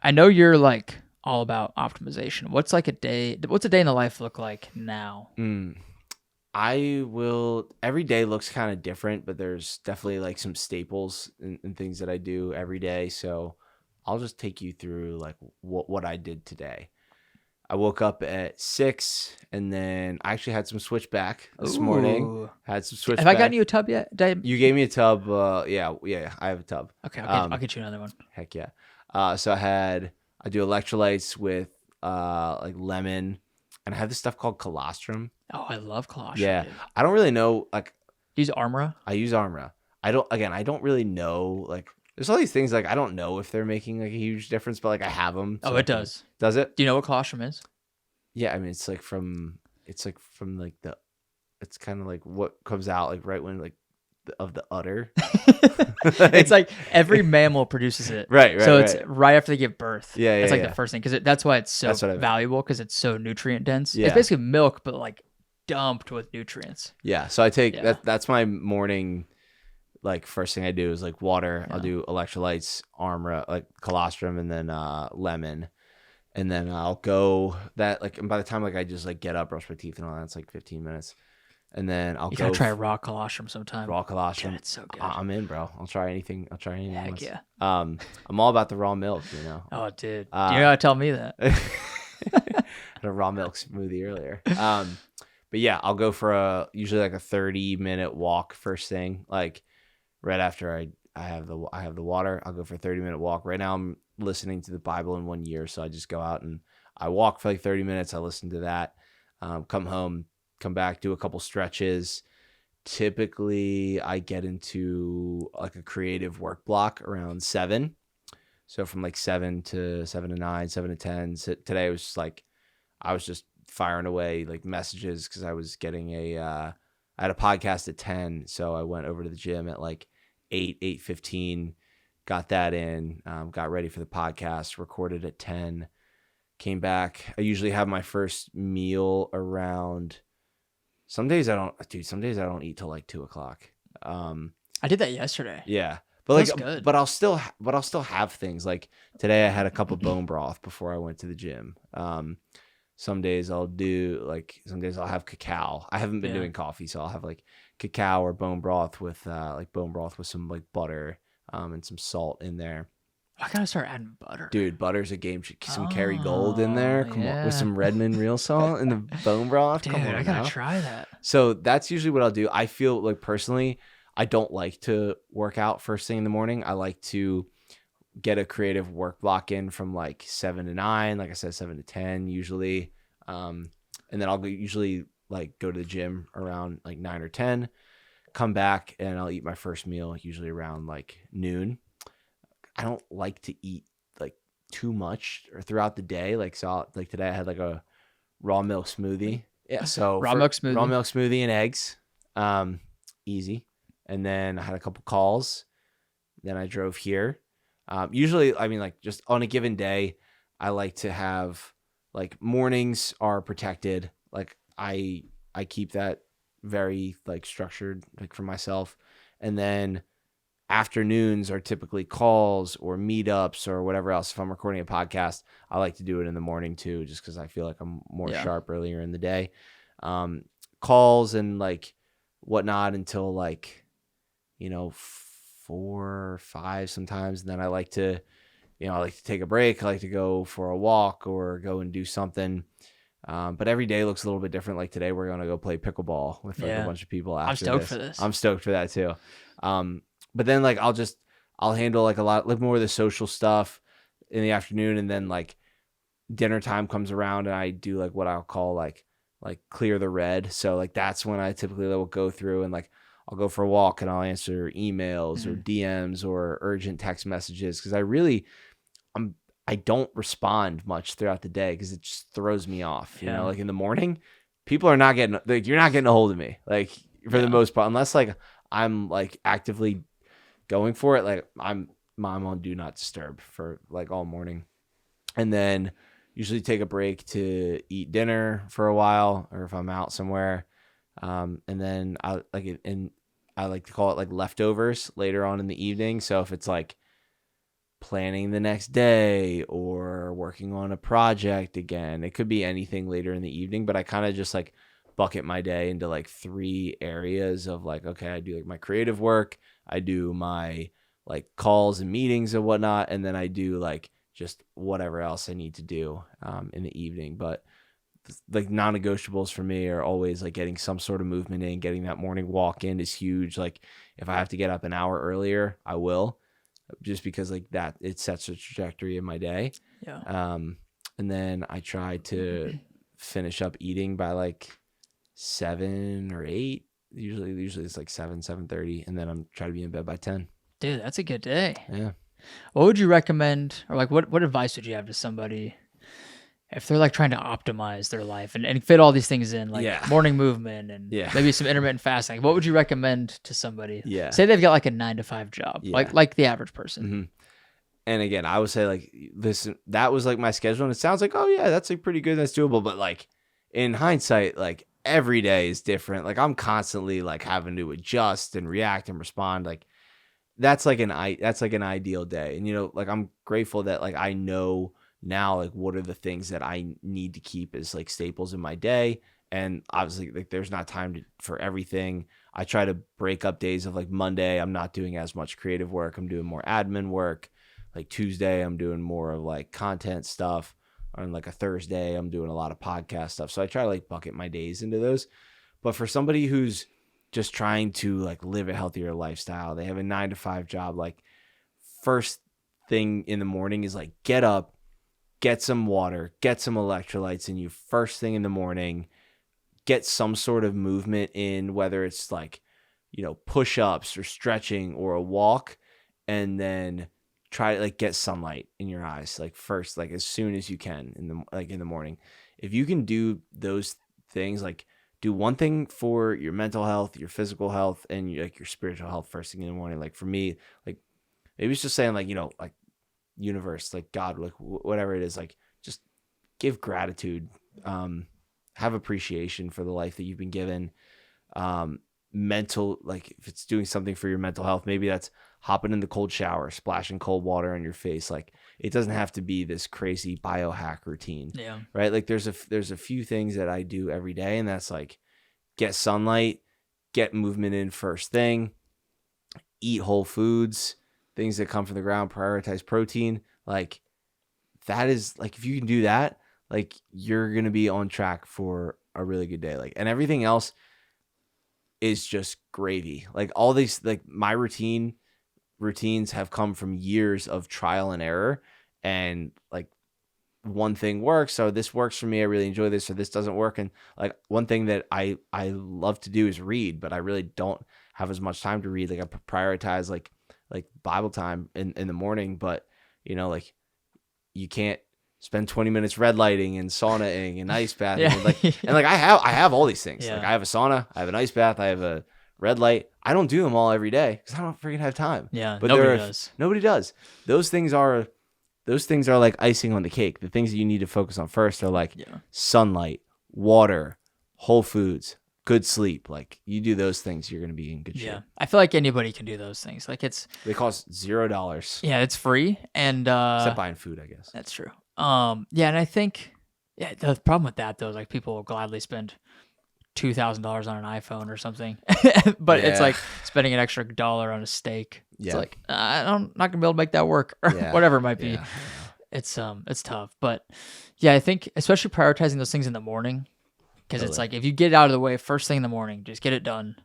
I know you're like all about optimization. What's a day in the life look like now? Every day looks kind of different, but there's definitely like some staples and things that I do every day. So I'll just take you through like what I did today. I woke up at 6, and then I actually had some switchback this morning. Had some switchback. Have I gotten you a tub yet? You gave me a tub. Yeah, I have a tub. Okay, I'll get you another one. Heck yeah. So I do electrolytes with like lemon, and I have this stuff called colostrum. Oh, I love colostrum. Yeah, dude. I don't really know like. Use Armra? I use Armra. I don't really know like. There's all these things like I don't know if they're making like a huge difference, but like I have them. So it does. Does it? Do you know what colostrum is? Yeah, I mean it's from like it's kind of like what comes out like right when like of the udder. It's like every mammal produces it. Right. So it's right after they give birth. Yeah, it's like the first thing because that's why it's so valuable because it's so nutrient dense. Yeah. It's basically milk, but like dumped with nutrients. Yeah. So I take that's my morning. Like first thing I do is like water. I'll do electrolytes, Armra, like colostrum, and then lemon, and then I'll go that like. And by the time like I just like get up, brush my teeth, and all that, it's like 15 minutes, and then You gotta try raw colostrum sometime. Raw colostrum, God, it's so good. I'm in, bro. I'll try anything. Heck else. Yeah. I'm all about the raw milk, you know. Oh, dude, you gotta tell me that. I had a raw milk smoothie earlier. But yeah, I'll go for usually like a 30-minute walk first thing, like. Right after I have the water, I'll go for a 30-minute walk. Right now I'm listening to the Bible in 1 year, so I just go out and I walk for like 30 minutes. I listen to that, come home, come back, do a couple stretches. Typically, I get into like a creative work block around 7. So from like 7 to 9, 7 to 10. So today was just like I was just firing away like messages because I was getting I had a podcast at 10, so I went over to the gym at like 8:15, got that in, got ready for the podcast, recorded at 10, came back. I usually have my first meal around. Some days I don't eat till like 2:00. I did that yesterday. Yeah, but like, that's good. but I'll still have things like today. I had a cup of bone broth before I went to the gym. Some days I'll have cacao. I haven't been doing coffee, so I'll have like cacao or bone broth with some like butter and some salt in there. I gotta start adding butter. Dude, butter's a game. Some Kerrygold in there. Come on, with some Redmond real salt in the bone broth. Dude, come on, I gotta try that. So that's usually what I'll do. I feel like personally, I don't like to work out first thing in the morning. I like to get a creative work block in from like 7 to 9, like I said, 7 to 10 usually. And then I'll usually like go to the gym around like 9 or 10, come back and I'll eat my first meal usually around like noon. I don't like to eat like too much or throughout the day. Like, so like today I had like a raw milk smoothie. Yeah. So raw milk smoothie and eggs. Easy. And then I had a couple calls. Then I drove here. Usually, I mean, like just on a given day, I like to have like mornings are protected. Like I keep that very like structured like for myself. And then afternoons are typically calls or meetups or whatever else. If I'm recording a podcast, I like to do it in the morning too, just because I feel like I'm more sharp earlier in the day. Calls and like whatnot until like, 4 or 5 sometimes. And then I like to take a break. I like to go for a walk or go and do something. But every day looks a little bit different. Like today, we're going to go play pickleball with like a bunch of people after I'm stoked for this. I'm stoked for that too. But then like I'll handle like a lot like more of the social stuff in the afternoon. And then like dinner time comes around and I do like what I'll call like clear the red. So like that's when I typically will go through and like I'll go for a walk and I'll answer emails or DMs or urgent text messages. Cause I don't respond much throughout the day because it just throws me off. You know, like in the morning, people are not getting like you're not getting a hold of me like for the most part, unless like I'm like actively going for it. Like I'm on do not disturb for like all morning, and then usually take a break to eat dinner for a while, or if I'm out somewhere, and then I like to call it like leftovers later on in the evening. So if it's like planning the next day or working on a project again. It could be anything later in the evening, but I kind of just like bucket my day into like 3 areas of like, okay, I do like my creative work, I do my like calls and meetings and whatnot, and then I do like just whatever else I need to do in the evening. But like non-negotiables for me are always like getting some sort of movement in. Getting that morning walk in is huge. Like if I have to get up an hour earlier, I will, just because like that, it sets a trajectory in my day. Yeah. And then I try to finish up eating by like 7 or 8. Usually it's like 7:30, and then I'm trying to be in bed by 10. Dude, that's a good day. Yeah. What would you recommend, or like what advice would you have to somebody if they're like trying to optimize their life and fit all these things in, like morning movement and maybe some intermittent fasting? What would you recommend to somebody? Yeah. Say they've got like a 9 to 5 job, like the average person. Mm-hmm. And again, I would say like, listen, that was like my schedule, and it sounds like, oh yeah, that's like pretty good, that's doable. But like in hindsight, like every day is different. Like I'm constantly like having to adjust and react and respond. Like that's like an ideal day. And you know, like I'm grateful that like I know now like what are the things that I need to keep as like staples in my day. And obviously like there's not time for everything. I try to break up days of like Monday, I'm not doing as much creative work, I'm doing more admin work. Like Tuesday, I'm doing more of like content stuff. On like a Thursday, I'm doing a lot of podcast stuff. So I try to like bucket my days into those. But for somebody who's just trying to like live a healthier lifestyle, they have a 9 to 5 job, like first thing in the morning is like get up, get some water, get some electrolytes in you first thing in the morning, get some sort of movement in, whether it's like, you know, push-ups or stretching or a walk, and then try to like get sunlight in your eyes, like first, like as soon as you can in the morning. If you can do those things, like do one thing for your mental health, your physical health, and your spiritual health first thing in the morning. Like for me, like maybe it's just saying like, you know, like universe, like God, like whatever it is, like just give gratitude, have appreciation for the life that you've been given. Mental, like if it's doing something for your mental health, maybe that's hopping in the cold shower, splashing cold water on your face. Like it doesn't have to be this crazy biohack routine. Yeah. Right. Like there's a few things that I do every day, and that's like get sunlight, get movement in first thing, eat whole foods, things that come from the ground, prioritize protein. Like that is like, if you can do that, like you're going to be on track for a really good day. Like, and everything else is just gravy. Like all these, like my routines have come from years of trial and error, and like one thing works, so this works for me, I really enjoy this, or this doesn't work. And like one thing that I love to do is read, but I really don't have as much time to read. Like I prioritize like Bible time in the morning, but you know, like you can't spend 20 minutes red lighting and saunaing and ice bathing. Yeah. And like I have all these things. Yeah. Like I have a sauna, I have an ice bath, I have a red light. I don't do them all every day because I don't freaking have time. Yeah, but nobody does. Nobody does. Those things are like icing on the cake. The things that you need to focus on first are like sunlight, water, whole foods, good sleep. Like you do those things, you're gonna be in good shape. Yeah, I feel like anybody can do those things. Like they cost $0. Yeah, it's free, and except buying food, I guess. That's true. Yeah, and I think the problem with that though is like people will gladly spend $2,000 on an iPhone or something, but it's like spending an extra $1 on a steak. It's like I'm not gonna be able to make that work, or whatever it might be. Yeah. It's tough, but yeah, I think especially prioritizing those things in the morning, because it's like if you get it out of the way first thing in the morning, just get it done,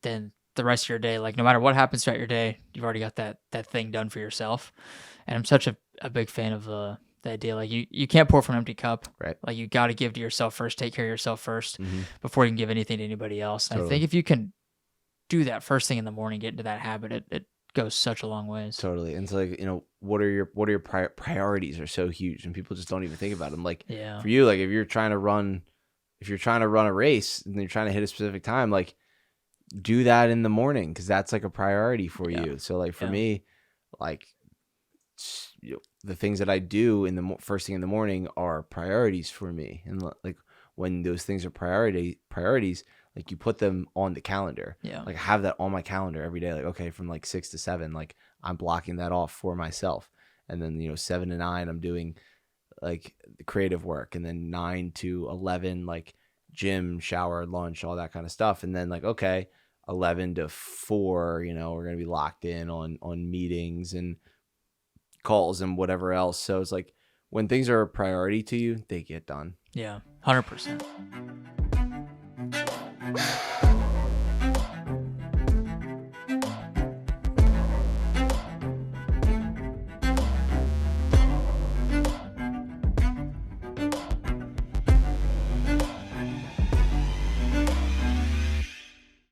then the rest of your day, like no matter what happens throughout your day, you've already got that thing done for yourself. And I'm such a big fan of the idea, like you can't pour from an empty cup, right? Like you got to give to yourself first, take care of yourself first before you can give anything to anybody else. And I think if you can do that first thing in the morning, get into that habit, it goes such a long ways. Totally. And it's like, you know, what are your priorities are so huge, and people just don't even think about them. Like for you, like if you're trying to run a race and you're trying to hit a specific time, like do that in the morning, because that's like a priority for you. So like for me, like the things that I do in the first thing in the morning are priorities for me. And like when those things are priorities, like you put them on the calendar. Yeah. Like I have that on my calendar every day. Like, okay, from like 6 to 7, like I'm blocking that off for myself. And then, 7 to 9, I'm doing like the creative work. And then 9 to 11, like gym, shower, lunch, all that kind of stuff. And then like, okay, 11 to 4, we're going to be locked in on meetings and calls and whatever else. So it's like when things are a priority to you, they get done. Yeah, 100%.